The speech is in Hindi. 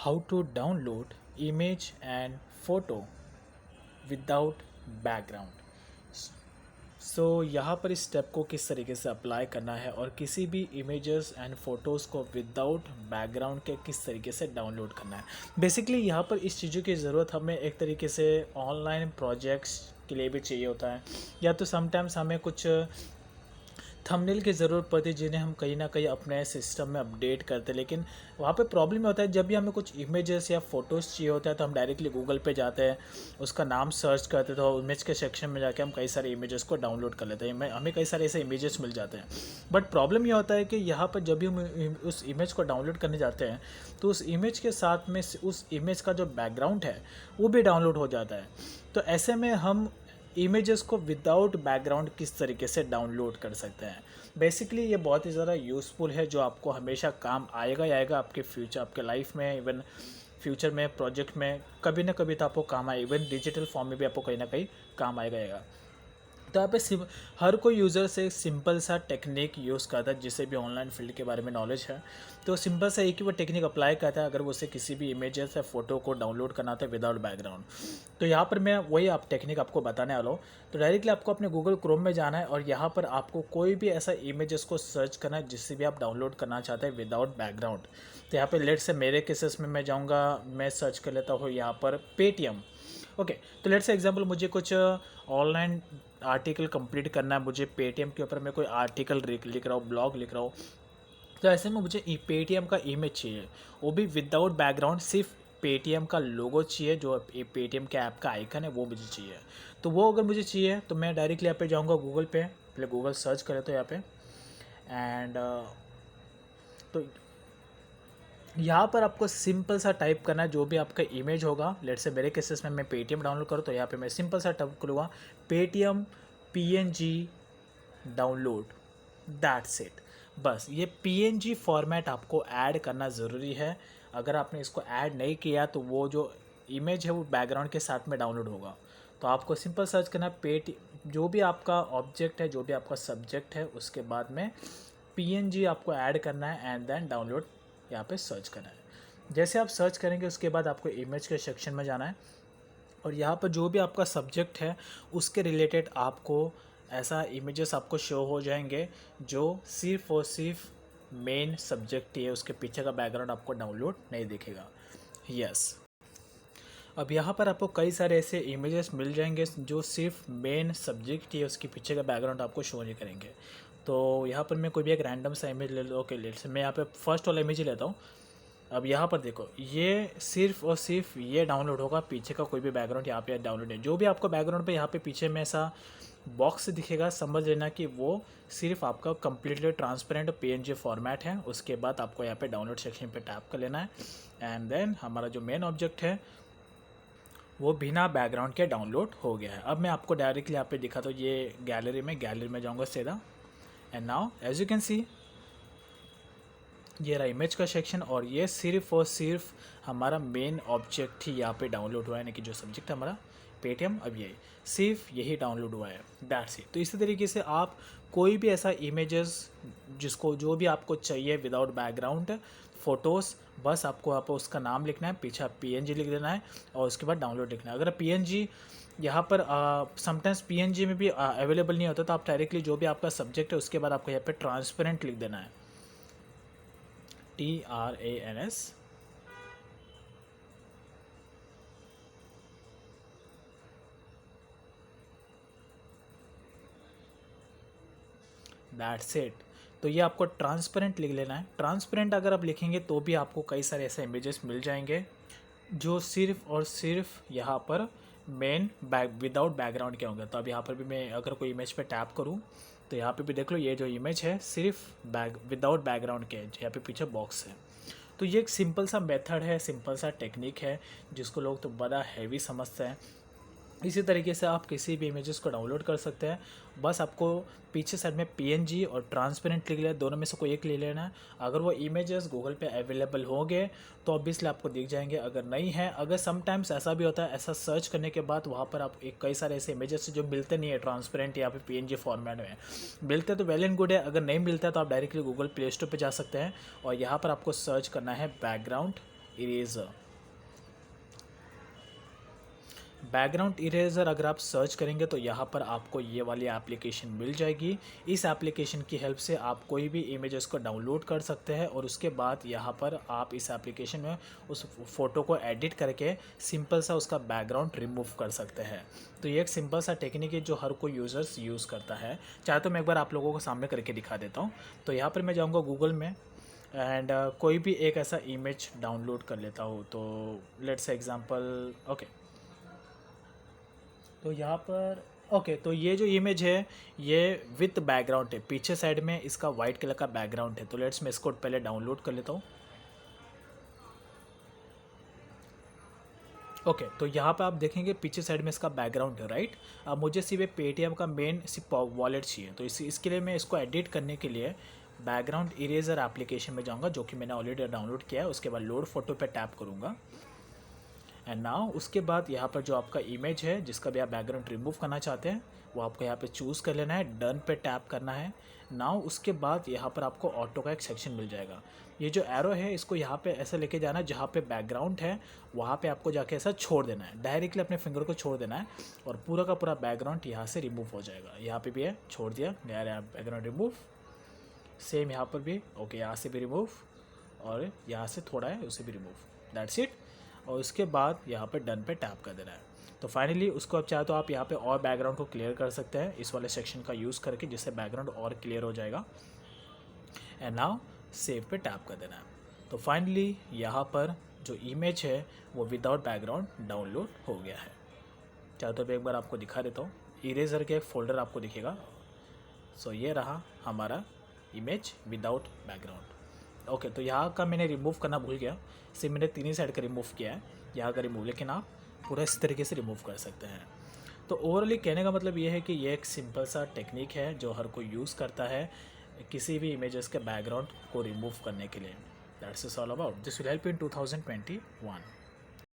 how to download image and photo without background. So यहाँ पर इस स्टेप को किस तरीके से अप्लाई करना है और किसी भी इमेजेस एंड फोटोज़ को विदाउट बैकग्राउंड के किस तरीके से डाउनलोड करना है। बेसिकली यहाँ पर इस चीज़ों की ज़रूरत हमें एक तरीके से ऑनलाइन प्रोजेक्ट्स के लिए भी चाहिए होता है, या तो समटाइम्स हमें कुछ थंबनेल की ज़रूरत पड़ती है जिन्हें हम कहीं ना कहीं अपने सिस्टम में अपडेट करते हैं। लेकिन वहाँ पे प्रॉब्लम होता है जब भी हमें कुछ इमेजेस या फ़ोटोज़ चाहिए होता है तो हम डायरेक्टली गूगल पे जाते हैं, उसका नाम सर्च करते तो इमेज के सेक्शन में जाके हम कई सारे इमेजेस को डाउनलोड कर लेते हैं, हमें कई सारे ऐसे इमेजेस मिल जाते हैं। बट प्रॉब्लम यह होता है कि यहाँ पर जब भी हम उस इमेज को डाउनलोड करने जाते हैं तो उस इमेज के साथ में उस इमेज का जो बैकग्राउंड है वो भी डाउनलोड हो जाता है। तो ऐसे में हम इमेजेस को विदाउट बैकग्राउंड किस तरीके से डाउनलोड कर सकते हैं। बेसिकली ये बहुत ही ज़्यादा यूज़फुल है, जो आपको हमेशा काम आएगा ही आएगा आपके फ्यूचर, आपके लाइफ में, इवन फ्यूचर में, प्रोजेक्ट में कभी ना कभी तो आपको काम आए, इवन डिजिटल फॉर्म में भी आपको कहीं ना कहीं काम आएगा। तो यहाँ पे हर कोई यूज़र से सिंपल सा टेक्निक यूज़ करता है, जिसे भी ऑनलाइन फील्ड के बारे में नॉलेज है तो सिंपल सा एक ही वो टेक्निक अप्लाई करता है अगर वो उसे किसी भी इमेजेस या फोटो को डाउनलोड करना था विदाउट बैकग्राउंड। तो यहाँ पर मैं वही टेक्निक आपको बताने वाला हूँ। तो डायरेक्टली आपको अपने गूगल क्रोम में जाना है और यहाँ पर आपको कोई भी ऐसा इमेजेस को सर्च करना है जिससे भी आप डाउनलोड करना चाहते हैं विदाउट बैकग्राउंड। तो यहाँ पर लेट से मेरे केसेस में मैं जाऊँगा, मैं सर्च कर लेता हूँ यहाँ पर पेटीएम। ओके, तो लेट्स से एग्जांपल मुझे कुछ ऑनलाइन आर्टिकल कंप्लीट करना है, मुझे पेटीएम के ऊपर मैं कोई आर्टिकल लिख रहा हूँ, ब्लॉग लिख रहा हूँ। तो ऐसे में मुझे पेटीएम का इमेज चाहिए, वो भी विदाउट बैकग्राउंड, सिर्फ पेटीएम का लोगो चाहिए, जो पेटीएम के ऐप का आइकन है वो मुझे चाहिए। तो वो अगर मुझे चाहिए तो मैं डायरेक्टली यहाँ पे जाऊँगा गूगल पे, पहले गूगल सर्च करें तो यहाँ पे एंड तो यहाँ पर आपको सिंपल सा टाइप करना है जो भी आपका इमेज होगा। लेट्स से मेरे केसेस में मैं पेटीएम डाउनलोड करूँ तो यहाँ पे मैं सिंपल सा टाइप करूँगा Paytm PNG download, that's it. बस ये पीएनजी फॉर्मेट आपको ऐड करना ज़रूरी है। अगर आपने इसको ऐड नहीं किया तो वो जो इमेज है वो बैकग्राउंड के साथ में डाउनलोड होगा। तो आपको सिंपल सर्च करना है जो भी आपका ऑब्जेक्ट है, जो भी आपका सब्जेक्ट है, उसके बाद में पीएनजी आपको ऐड करना है एंड देन डाउनलोड यहाँ पे सर्च करना है। जैसे आप सर्च करेंगे उसके बाद आपको इमेज के सेक्शन में जाना है और यहाँ पर जो भी आपका सब्जेक्ट है उसके रिलेटेड आपको ऐसा इमेजेस आपको शो हो जाएंगे जो सिर्फ और सिर्फ मेन सब्जेक्ट ही है, उसके पीछे का बैकग्राउंड आपको डाउनलोड नहीं दिखेगा। यस, अब यहाँ पर आपको कई सारे ऐसे इमेजेस मिल जाएंगे जो सिर्फ मेन सब्जेक्ट ही है, उसके पीछे का बैकग्राउंड आपको शो नहीं करेंगे। तो यहाँ पर मैं कोई भी एक रैंडम सा इमेज ले लो। ओके, लेट्स मैं यहाँ पे फर्स्ट वाला इमेज ही लेता हूँ। अब यहाँ पर देखो, ये सिर्फ और सिर्फ ये डाउनलोड होगा, पीछे का कोई भी बैकग्राउंड यहाँ पे डाउनलोड नहीं। जो भी आपको बैकग्राउंड पे यहाँ पे पीछे में ऐसा बॉक्स दिखेगा, समझ लेना कि वो सिर्फ आपका कम्प्लीटली ट्रांसपेरेंट पीएनजी फॉर्मेट है। उसके बाद आपको यहाँ पे डाउनलोड सेक्शन पे टैप कर लेना है एंड देन हमारा जो मेन ऑब्जेक्ट है वो बिना बैकग्राउंड के डाउनलोड हो गया है। अब मैं आपको डायरेक्टली यहाँ पे दिखा तो ये गैलरी में जाऊँगा सीधा and now as you can see ये रहा इमेज का सेक्शन और ये सिर्फ और सिर्फ हमारा मेन ऑब्जेक्ट ही यहाँ पे डाउनलोड हुआ है, यानी कि जो सब्जेक्ट है हमारा पेटीएम, अब ये सिर्फ यही डाउनलोड हुआ है, दैट्स इट। तो इसी तरीके से आप कोई भी ऐसा इमेजेस जिसको जो भी आपको चाहिए विदाउट बैकग्राउंड फ़ोटोज़, बस आपको यहाँ पर उसका नाम लिखना है, पीछे पीएनजी लिख देना है और उसके बाद डाउनलोड लिखना है। अगर पीएनजी यहाँ पर समटाइम्स पीएनजी में भी अवेलेबल नहीं होता तो आप डायरेक्टली जो भी आपका सब्जेक्ट है उसके बाद आपको यहाँ पे ट्रांसपेरेंट लिख देना है, TRANS। That's it. तो ये आपको ट्रांसपेरेंट लिख लेना है। ट्रांसपेरेंट अगर आप लिखेंगे तो भी आपको कई सारे ऐसे इमेजेस मिल जाएंगे जो सिर्फ और सिर्फ यहाँ पर मेन विदाउट बैकग्राउंड के होंगे। तो अब यहाँ पर भी मैं अगर कोई इमेज पे टैप करूँ तो यहाँ पे भी देख लो, ये जो इमेज है सिर्फ विदाउट बैकग्राउंड के, यहाँ पे पीछे बॉक्स है। तो ये एक सिंपल सा मेथड है, सिंपल सा टेक्निक है जिसको लोग तो बड़ा हैवी समझते हैं। इसी तरीके से आप किसी भी इमेजेस को डाउनलोड कर सकते हैं। बस आपको पीछे साइड में पीएनजी और ट्रांसपेरेंट लिख लेना, दोनों में से कोई एक ले लेना है। अगर वो इमेजेस गूगल पे अवेलेबल होंगे तो ऑब्वियसली आपको दिख जाएंगे, अगर नहीं है, अगर समटाइम्स ऐसा भी होता है, ऐसा सर्च करने के बाद वहाँ पर आप कई सारे ऐसे इमेजेस जो मिलते नहीं है ट्रांसपेरेंट या फिर पीएनजी फॉर्मेट में, मिलते तो वेल एंड गुड है। अगर नहीं मिलता है तो आप डायरेक्टली गूगल प्ले स्टोर पर जा सकते हैं और यहाँ पर आपको सर्च करना है बैकग्राउंड इरेज़र। बैकग्राउंड इरेज़र अगर आप सर्च करेंगे तो यहाँ पर आपको ये वाली एप्लीकेशन मिल जाएगी। इस एप्लीकेशन की हेल्प से आप कोई भी इमेजेस को डाउनलोड कर सकते हैं और उसके बाद यहाँ पर आप इस एप्लीकेशन में उस फ़ोटो को एडिट करके सिंपल सा उसका बैकग्राउंड रिमूव कर सकते हैं। तो ये एक सिंपल सा टेक्निक है जो हर कोई यूज़र्स यूज़ करता है। चाहे तो मैं एक बार आप लोगों को सामने करके दिखा देता हूँ। तो यहाँ पर मैं जाऊँगा गूगल में एंड कोई भी एक ऐसा इमेज डाउनलोड कर लेता हूँ। तो लेट्स एग्जांपल ओके, तो यहाँ पर ओके, तो ये जो इमेज है ये विथ बैकग्राउंड है, पीछे साइड में इसका वाइट कलर का बैकग्राउंड है। तो लेट्स मैं इसको पहले डाउनलोड कर लेता हूँ। ओके, तो यहाँ पे आप देखेंगे पीछे साइड में इसका बैकग्राउंड है, राइट। अब मुझे सिर्फ पेटीएम का मेन सिर्फ वॉलेट चाहिए, तो इसके लिए मैं इसको एडिट करने के लिए बैकग्राउंड इरेजर एप्लीकेशन में जाऊँगा जो कि मैंने ऑलरेडी डाउनलोड किया है। उसके बाद लोड फोटो पे टैप करूँगा एंड नाउ उसके बाद यहाँ पर जो आपका इमेज है जिसका भी आप बैकग्राउंड रिमूव करना चाहते हैं वो आपको यहाँ पे चूज़ कर लेना है, डन पे टैप करना है। नाउ उसके बाद यहाँ पर आपको ऑटो का एक सेक्शन मिल जाएगा। ये जो एरो है इसको यहाँ पे ऐसे लेके जाना है, जहाँ पे बैकग्राउंड है वहाँ पे आपको जाके ऐसा छोड़ देना है, डायरेक्टली अपने फिंगर को छोड़ देना है और पूरा का पूरा बैकग्राउंड यहाँ से रिमूव हो जाएगा। यहाँ पे भी है, छोड़ दिया बैकग्राउंड रिमूव। सेम यहाँ पर भी ओके, यहाँ से भी रिमूव और यहाँ से थोड़ा है उसे भी रिमूव, दैट्स इट। और उसके बाद यहाँ पे डन पे टैप कर देना है। तो फाइनली उसको आप चाहे तो आप यहाँ पे और बैकग्राउंड को क्लियर कर सकते हैं इस वाले सेक्शन का यूज़ करके, जिससे बैकग्राउंड और क्लियर हो जाएगा। एंड नाउ सेव पे टैप कर देना है। तो फाइनली यहाँ पर जो इमेज है वो विदाउट बैकग्राउंड डाउनलोड हो गया है। चाहे तो मैं एक बार आपको दिखा देता हूँ। इरेजर के एक फ़ोल्डर आपको दिखेगा। सो ये रहा हमारा इमेज विदाउट बैकग्राउंड। ओके, तो यहाँ का मैंने रिमूव करना भूल गया, सिर्फ मैंने तीन ही साइड का रिमूव किया है यहाँ का रिमूव, लेकिन आप पूरा इस तरीके से रिमूव कर सकते हैं। तो ओवरऑली कहने का मतलब ये है कि ये एक सिंपल सा टेक्निक है जो हर कोई यूज़ करता है किसी भी इमेजेस के बैकग्राउंड को रिमूव करने के लिए। That's is all about, this will help in 2021।